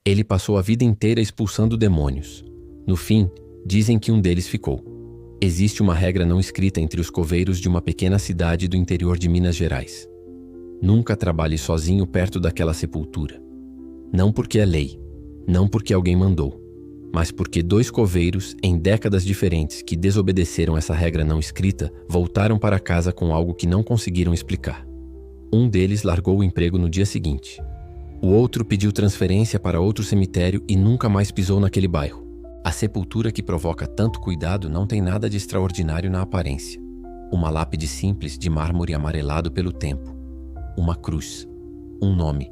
Ele passou a vida inteira expulsando demônios. No fim, dizem que um deles ficou. Existe uma regra não escrita entre os coveiros de uma pequena cidade do interior de Minas Gerais. Nunca trabalhe sozinho perto daquela sepultura. Não porque é lei, não porque alguém mandou, mas porque 2 coveiros, em décadas diferentes, que desobedeceram essa regra não escrita, voltaram para casa com algo que não conseguiram explicar. Um deles largou o emprego no dia seguinte. O outro pediu transferência para outro cemitério e nunca mais pisou naquele bairro. A sepultura que provoca tanto cuidado não tem nada de extraordinário na aparência. Uma lápide simples de mármore amarelado pelo tempo. Uma cruz. Um nome.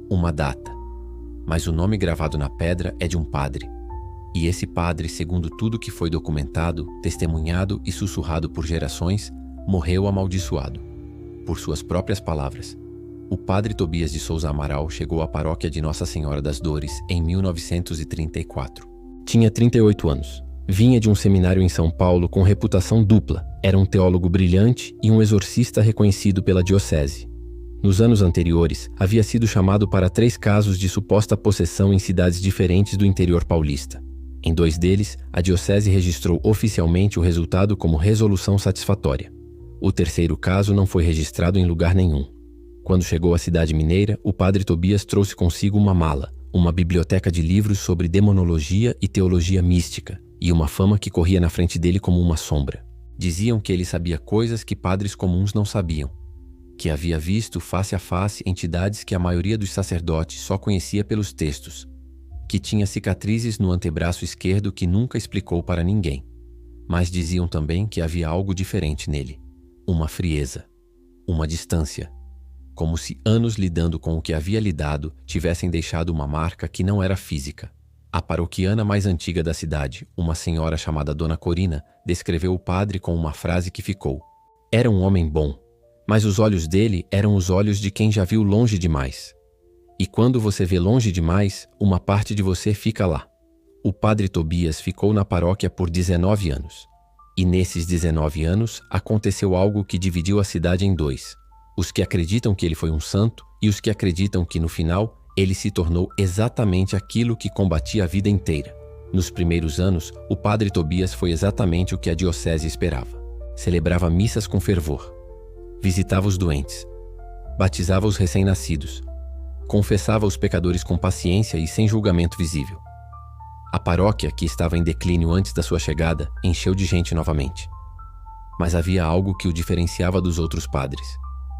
Uma data. Mas o nome gravado na pedra é de um padre. E esse padre, segundo tudo que foi documentado, testemunhado e sussurrado por gerações, morreu amaldiçoado. Por suas próprias palavras, o padre Tobias de Souza Amaral chegou à paróquia de Nossa Senhora das Dores em 1934. Tinha 38 anos. Vinha de um seminário em São Paulo com reputação dupla. Era um teólogo brilhante e um exorcista reconhecido pela diocese. Nos anos anteriores, havia sido chamado para 3 casos de suposta possessão em cidades diferentes do interior paulista. Em 2 deles, a diocese registrou oficialmente o resultado como resolução satisfatória. O 3º caso não foi registrado em lugar nenhum. Quando chegou à cidade mineira, o padre Tobias trouxe consigo uma mala, uma biblioteca de livros sobre demonologia e teologia mística, e uma fama que corria na frente dele como uma sombra. Diziam que ele sabia coisas que padres comuns não sabiam, que havia visto face a face entidades que a maioria dos sacerdotes só conhecia pelos textos, que tinha cicatrizes no antebraço esquerdo que nunca explicou para ninguém. Mas diziam também que havia algo diferente nele, uma frieza, uma distância, como se anos lidando com o que havia lidado tivessem deixado uma marca que não era física. A paroquiana mais antiga da cidade, uma senhora chamada Dona Corina, descreveu o padre com uma frase que ficou: era um homem bom, mas os olhos dele eram os olhos de quem já viu longe demais. E quando você vê longe demais, uma parte de você fica lá. O padre Tobias ficou na paróquia por 19 anos. E nesses 19 anos, aconteceu algo que dividiu a cidade em 2. Os que acreditam que ele foi um santo e os que acreditam que, no final, ele se tornou exatamente aquilo que combatia a vida inteira. Nos primeiros anos, o padre Tobias foi exatamente o que a diocese esperava. Celebrava missas com fervor. Visitava os doentes. Batizava os recém-nascidos. Confessava os pecadores com paciência e sem julgamento visível. A paróquia, que estava em declínio antes da sua chegada, encheu de gente novamente. Mas havia algo que o diferenciava dos outros padres.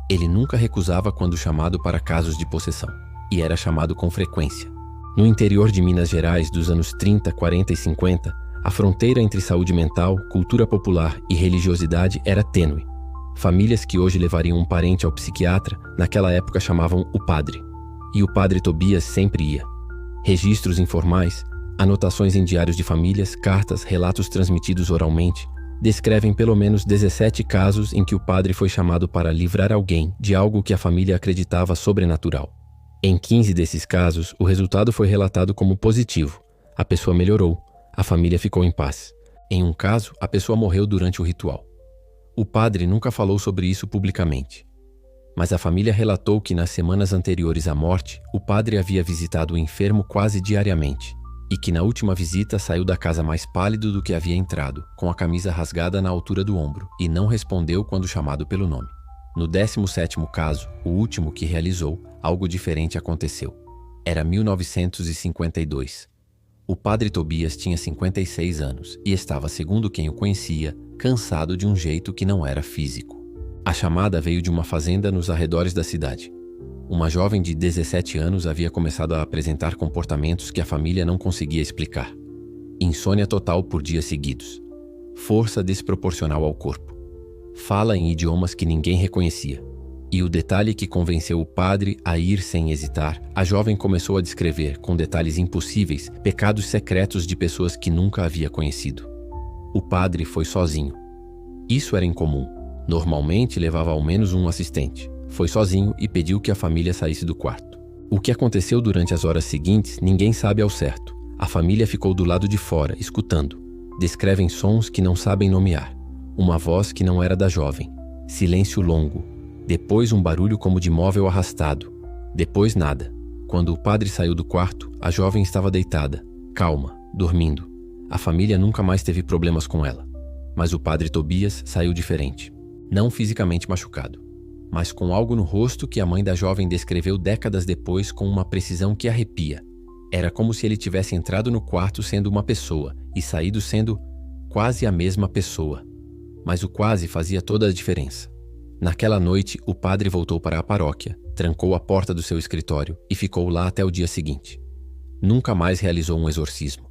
Ele nunca recusava quando chamado para casos de possessão, e era chamado com frequência. No interior de Minas Gerais dos anos 30, 40 e 50, a fronteira entre saúde mental, cultura popular e religiosidade era tênue. Famílias que hoje levariam um parente ao psiquiatra, naquela época chamavam o padre. E o padre Tobias sempre ia. Registros informais, anotações em diários de famílias, cartas, relatos transmitidos oralmente, descrevem pelo menos 17 casos em que o padre foi chamado para livrar alguém de algo que a família acreditava sobrenatural. Em 15 desses casos, o resultado foi relatado como positivo. A pessoa melhorou, a família ficou em paz. Em um caso, a pessoa morreu durante o ritual. O padre nunca falou sobre isso publicamente. Mas a família relatou que nas semanas anteriores à morte, o padre havia visitado o enfermo quase diariamente, e que na última visita saiu da casa mais pálido do que havia entrado, com a camisa rasgada na altura do ombro, e não respondeu quando chamado pelo nome. No 17º caso, o último que realizou, algo diferente aconteceu. Era 1952. O padre Tobias tinha 56 anos e estava, segundo quem o conhecia, cansado de um jeito que não era físico. A chamada veio de uma fazenda nos arredores da cidade. Uma jovem de 17 anos havia começado a apresentar comportamentos que a família não conseguia explicar. Insônia total por dias seguidos. Força desproporcional ao corpo. Fala em idiomas que ninguém reconhecia. E o detalhe que convenceu o padre a ir sem hesitar, a jovem começou a descrever, com detalhes impossíveis, pecados secretos de pessoas que nunca havia conhecido. O padre foi sozinho. Isso era incomum. Normalmente levava ao menos um assistente. Foi sozinho e pediu que a família saísse do quarto. O que aconteceu durante as horas seguintes, ninguém sabe ao certo. A família ficou do lado de fora, escutando. Descrevem sons que não sabem nomear. Uma voz que não era da jovem. Silêncio longo. Depois um barulho como de móvel arrastado. Depois nada. Quando o padre saiu do quarto, a jovem estava deitada, calma, dormindo. A família nunca mais teve problemas com ela. Mas o padre Tobias saiu diferente. Não fisicamente machucado, mas com algo no rosto que a mãe da jovem descreveu décadas depois com uma precisão que arrepia. Era como se ele tivesse entrado no quarto sendo uma pessoa e saído sendo quase a mesma pessoa. Mas o quase fazia toda a diferença. Naquela noite, o padre voltou para a paróquia, trancou a porta do seu escritório e ficou lá até o dia seguinte. Nunca mais realizou um exorcismo.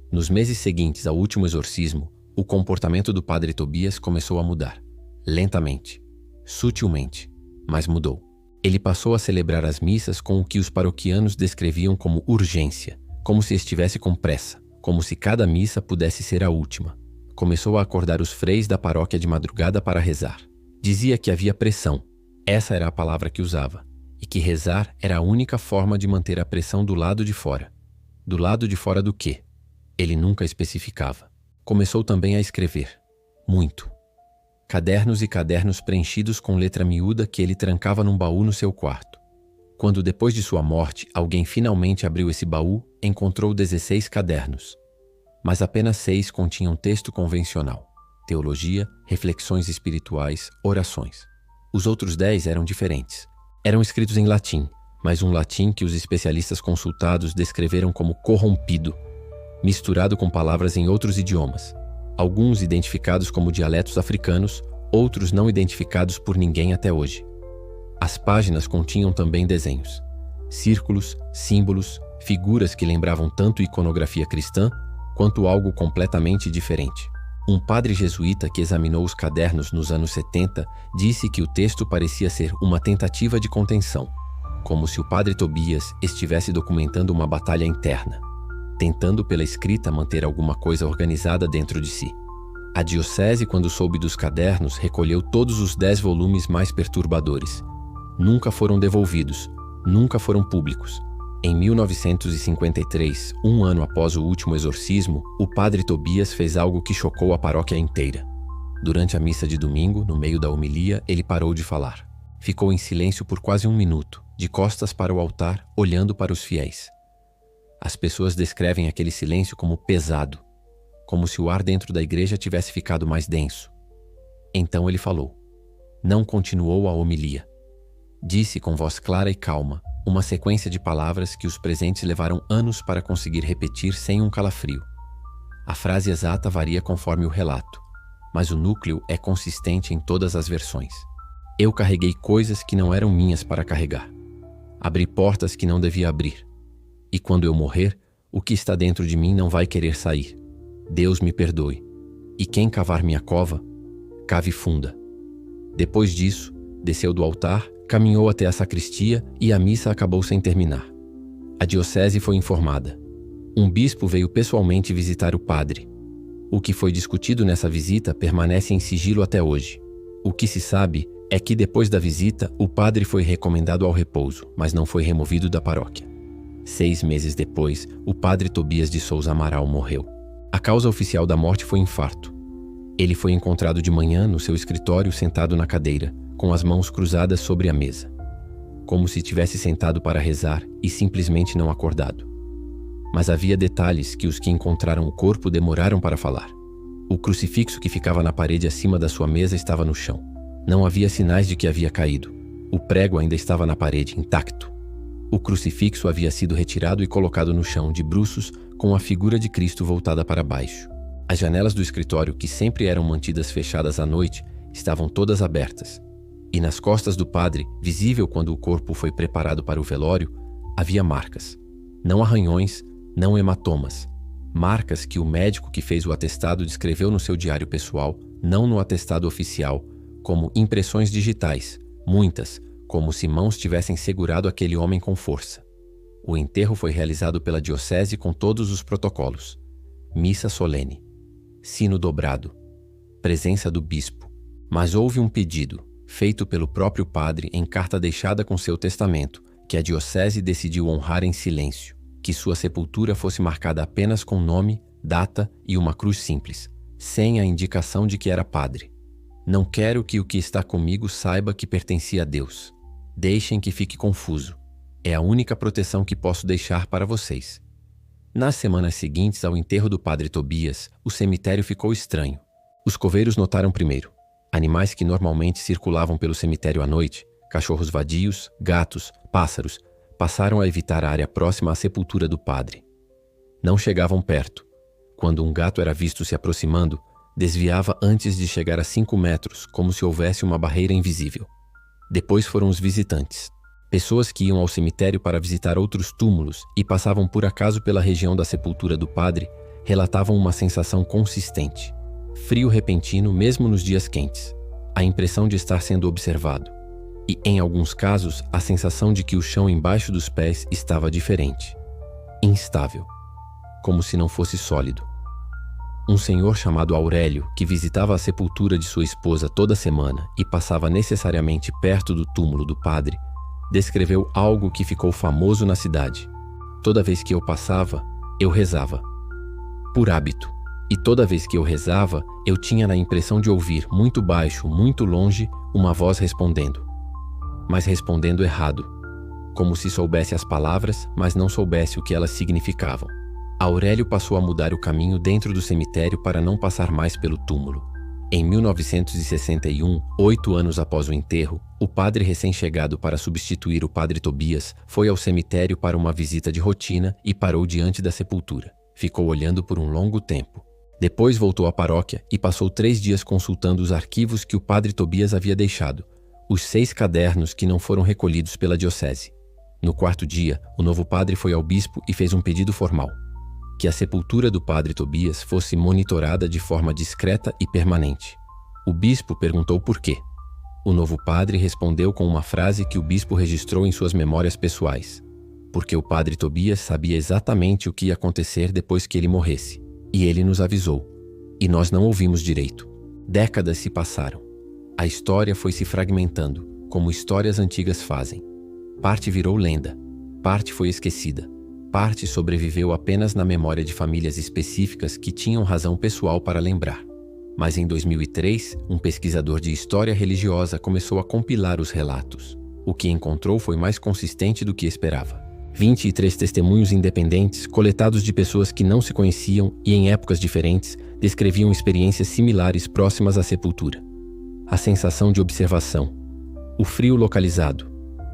Nos meses seguintes ao último exorcismo, o comportamento do padre Tobias começou a mudar. Lentamente, sutilmente, mas mudou. Ele passou a celebrar as missas com o que os paroquianos descreviam como urgência, como se estivesse com pressa, como se cada missa pudesse ser a última. Começou a acordar os freis da paróquia de madrugada para rezar. Dizia que havia pressão, essa era a palavra que usava, e que rezar era a única forma de manter a pressão do lado de fora. Do lado de fora do quê? Ele nunca especificava. Começou também a escrever. Muito. Cadernos e cadernos preenchidos com letra miúda que ele trancava num baú no seu quarto. Quando depois de sua morte, alguém finalmente abriu esse baú, encontrou 16 cadernos. Mas apenas 6 continham texto convencional. Teologia, reflexões espirituais, orações. Os outros 10 eram diferentes. Eram escritos em latim, mas um latim que os especialistas consultados descreveram como corrompido, misturado com palavras em outros idiomas, alguns identificados como dialetos africanos, outros não identificados por ninguém até hoje. As páginas continham também desenhos, círculos, símbolos, figuras que lembravam tanto iconografia cristã quanto algo completamente diferente. Um padre jesuíta que examinou os cadernos nos anos 70 disse que o texto parecia ser uma tentativa de contenção, como se o padre Tobias estivesse documentando uma batalha interna, tentando pela escrita manter alguma coisa organizada dentro de si. A diocese, quando soube dos cadernos, recolheu todos os 10 volumes mais perturbadores. Nunca foram devolvidos, nunca foram públicos. Em 1953, um ano após o último exorcismo, o padre Tobias fez algo que chocou a paróquia inteira. Durante a missa de domingo, no meio da homilia, ele parou de falar. Ficou em silêncio por quase 1 minuto, de costas para o altar, olhando para os fiéis. As pessoas descrevem aquele silêncio como pesado, como se o ar dentro da igreja tivesse ficado mais denso. Então ele falou. Não continuou a homilia. Disse com voz clara e calma, uma sequência de palavras que os presentes levaram anos para conseguir repetir sem um calafrio. A frase exata varia conforme o relato, mas o núcleo é consistente em todas as versões. Eu carreguei coisas que não eram minhas para carregar. Abri portas que não devia abrir. E quando eu morrer, o que está dentro de mim não vai querer sair. Deus me perdoe. E quem cavar minha cova, cave funda. Depois disso, desceu do altar, caminhou até a sacristia e a missa acabou sem terminar. A diocese foi informada. Um bispo veio pessoalmente visitar o padre. O que foi discutido nessa visita permanece em sigilo até hoje. O que se sabe é que depois da visita, o padre foi recomendado ao repouso, mas não foi removido da paróquia. 6 meses depois, o padre Tobias de Souza Amaral morreu. A causa oficial da morte foi infarto. Ele foi encontrado de manhã no seu escritório sentado na cadeira, com as mãos cruzadas sobre a mesa, como se tivesse sentado para rezar e simplesmente não acordado. Mas havia detalhes que os que encontraram o corpo demoraram para falar. O crucifixo que ficava na parede acima da sua mesa estava no chão. Não havia sinais de que havia caído. O prego ainda estava na parede, intacto. O crucifixo havia sido retirado e colocado no chão, de bruços, com a figura de Cristo voltada para baixo. As janelas do escritório, que sempre eram mantidas fechadas à noite, estavam todas abertas. E nas costas do padre, visível quando o corpo foi preparado para o velório, havia marcas. Não arranhões, não hematomas. Marcas que o médico que fez o atestado descreveu no seu diário pessoal, não no atestado oficial, como impressões digitais, muitas, como se mãos tivessem segurado aquele homem com força. O enterro foi realizado pela diocese com todos os protocolos. Missa solene. Sino dobrado. Presença do bispo. Mas houve um pedido, feito pelo próprio padre em carta deixada com seu testamento, que a diocese decidiu honrar em silêncio, que sua sepultura fosse marcada apenas com nome, data e uma cruz simples, sem a indicação de que era padre. Não quero que o que está comigo saiba que pertencia a Deus. Deixem que fique confuso. É a única proteção que posso deixar para vocês. Nas semanas seguintes ao enterro do padre Tobias, o cemitério ficou estranho. Os coveiros notaram primeiro. Animais que normalmente circulavam pelo cemitério à noite, cachorros vadios, gatos, pássaros, passaram a evitar a área próxima à sepultura do padre. Não chegavam perto. Quando um gato era visto se aproximando, desviava antes de chegar a 5 metros, como se houvesse uma barreira invisível. Depois foram os visitantes. Pessoas que iam ao cemitério para visitar outros túmulos e passavam por acaso pela região da sepultura do padre, relatavam uma sensação consistente. Frio repentino mesmo nos dias quentes. A impressão de estar sendo observado. E, em alguns casos, a sensação de que o chão embaixo dos pés estava diferente. Instável. Como se não fosse sólido. Um senhor chamado Aurélio, que visitava a sepultura de sua esposa toda semana e passava necessariamente perto do túmulo do padre, descreveu algo que ficou famoso na cidade. Toda vez que eu passava, eu rezava. Por hábito. E toda vez que eu rezava, eu tinha a impressão de ouvir, muito baixo, muito longe, uma voz respondendo. Mas respondendo errado. Como se soubesse as palavras, mas não soubesse o que elas significavam. Aurélio passou a mudar o caminho dentro do cemitério para não passar mais pelo túmulo. Em 1961, 8 anos após o enterro, o padre recém-chegado para substituir o padre Tobias foi ao cemitério para uma visita de rotina e parou diante da sepultura. Ficou olhando por um longo tempo. Depois voltou à paróquia e passou 3 dias consultando os arquivos que o padre Tobias havia deixado, os 6 cadernos que não foram recolhidos pela diocese. No 4º dia, o novo padre foi ao bispo e fez um pedido formal. Que a sepultura do padre Tobias fosse monitorada de forma discreta e permanente. O bispo perguntou por quê. O novo padre respondeu com uma frase que o bispo registrou em suas memórias pessoais. Porque o padre Tobias sabia exatamente o que ia acontecer depois que ele morresse. E ele nos avisou. E nós não ouvimos direito. Décadas se passaram. A história foi se fragmentando, como histórias antigas fazem. Parte virou lenda. Parte foi esquecida. Parte sobreviveu apenas na memória de famílias específicas que tinham razão pessoal para lembrar. Mas em 2003, um pesquisador de história religiosa começou a compilar os relatos. O que encontrou foi mais consistente do que esperava. 23 testemunhos independentes, coletados de pessoas que não se conheciam e em épocas diferentes, descreviam experiências similares próximas à sepultura. A sensação de observação, o frio localizado,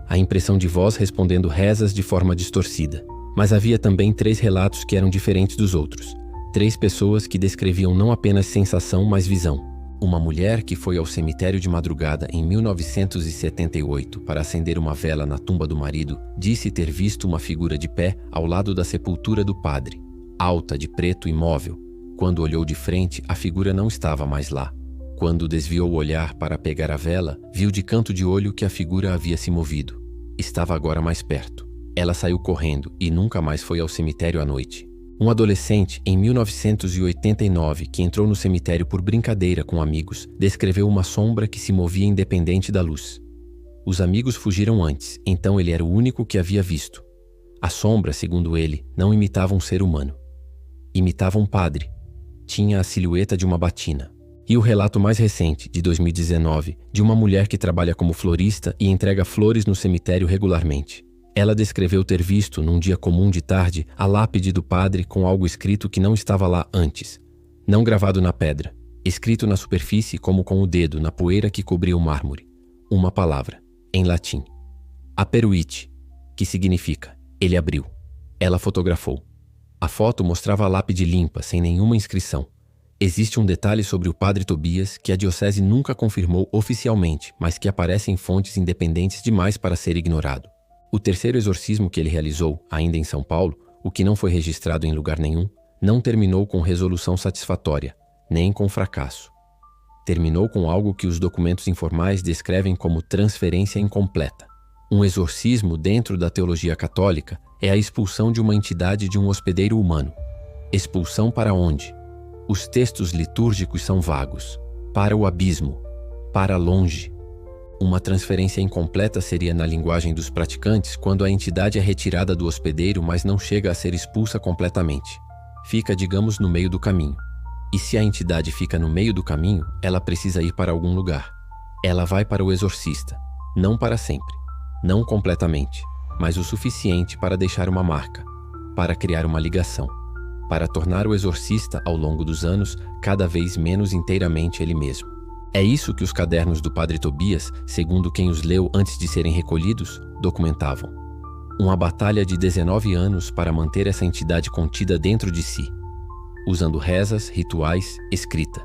a impressão de voz respondendo rezas de forma distorcida. Mas havia também 3 relatos que eram diferentes dos outros. 3 pessoas que descreviam não apenas sensação, mas visão. Uma mulher que foi ao cemitério de madrugada em 1978 para acender uma vela na tumba do marido, disse ter visto uma figura de pé ao lado da sepultura do padre, alta, de preto, imóvel. Quando olhou de frente, a figura não estava mais lá. Quando desviou o olhar para pegar a vela, viu de canto de olho que a figura havia se movido. Estava agora mais perto. Ela saiu correndo e nunca mais foi ao cemitério à noite. Um adolescente, em 1989, que entrou no cemitério por brincadeira com amigos, descreveu uma sombra que se movia independente da luz. Os amigos fugiram antes, então ele era o único que havia visto. A sombra, segundo ele, não imitava um ser humano. Imitava um padre. Tinha a silhueta de uma batina. E o relato mais recente, de 2019, de uma mulher que trabalha como florista e entrega flores no cemitério regularmente. Ela descreveu ter visto, num dia comum de tarde, a lápide do padre com algo escrito que não estava lá antes. Não gravado na pedra, escrito na superfície como com o dedo na poeira que cobria o mármore. Uma palavra, em latim. Aperuit, que significa, ele abriu. Ela fotografou. A foto mostrava a lápide limpa, sem nenhuma inscrição. Existe um detalhe sobre o padre Tobias que a diocese nunca confirmou oficialmente, mas que aparece em fontes independentes demais para ser ignorado. O terceiro exorcismo que ele realizou, ainda em São Paulo, o que não foi registrado em lugar nenhum, não terminou com resolução satisfatória, nem com fracasso. Terminou com algo que os documentos informais descrevem como transferência incompleta. Um exorcismo dentro da teologia católica é a expulsão de uma entidade de um hospedeiro humano. Expulsão para onde? Os textos litúrgicos são vagos. Para o abismo. Para longe. Uma transferência incompleta seria, na linguagem dos praticantes, quando a entidade é retirada do hospedeiro, mas não chega a ser expulsa completamente. Fica, digamos, no meio do caminho. E se a entidade fica no meio do caminho, ela precisa ir para algum lugar. Ela vai para o exorcista. Não para sempre. Não completamente. mas o suficiente para deixar uma marca, para criar uma ligação, para tornar o exorcista, ao longo dos anos, cada vez menos inteiramente ele mesmo. É isso que os cadernos do Padre Tobias, segundo quem os leu antes de serem recolhidos, documentavam. Uma batalha de 19 anos para manter essa entidade contida dentro de si, usando rezas, rituais, escrita,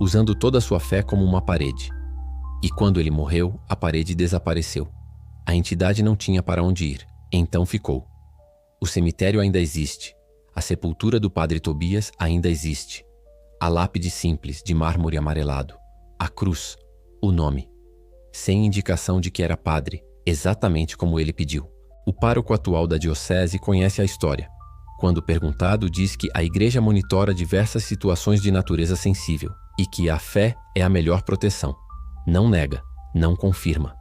usando toda a sua fé como uma parede. E quando ele morreu, a parede desapareceu. A entidade não tinha para onde ir, então ficou. O cemitério ainda existe. A sepultura do Padre Tobias ainda existe. A lápide simples, de mármore amarelado. A cruz, o nome. Sem indicação de que era padre, exatamente como ele pediu. O pároco atual da diocese conhece a história. Quando perguntado, diz que a igreja monitora diversas situações de natureza sensível e que a fé é a melhor proteção. Não nega, não confirma.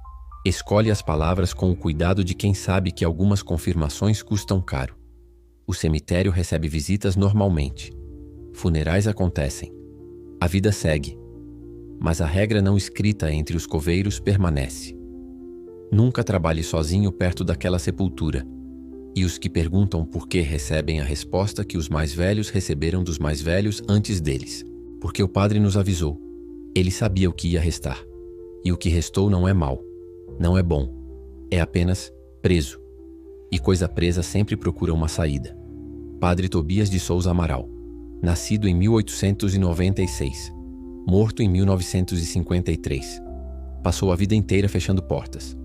Escolhe as palavras com o cuidado de quem sabe que algumas confirmações custam caro. O cemitério recebe visitas normalmente. Funerais acontecem. A vida segue. Mas a regra não escrita entre os coveiros permanece. Nunca trabalhe sozinho perto daquela sepultura. E os que perguntam por que recebem a resposta que os mais velhos receberam dos mais velhos antes deles. Porque o padre nos avisou. Ele sabia o que ia restar. E o que restou não é mal. Não é bom. É apenas preso. E coisa presa sempre procura uma saída. Padre Tobias de Souza Amaral. Nascido em 1896. Morto em 1953. Passou a vida inteira fechando portas.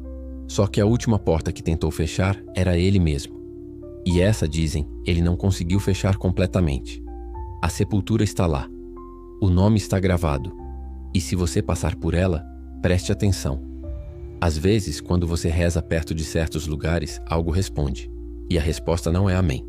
Só que a última porta que tentou fechar era ele mesmo. E essa, dizem, ele não conseguiu fechar completamente. A sepultura está lá. O nome está gravado. E se você passar por ela, preste atenção. Às vezes, quando você reza perto de certos lugares, algo responde. E a resposta não é amém.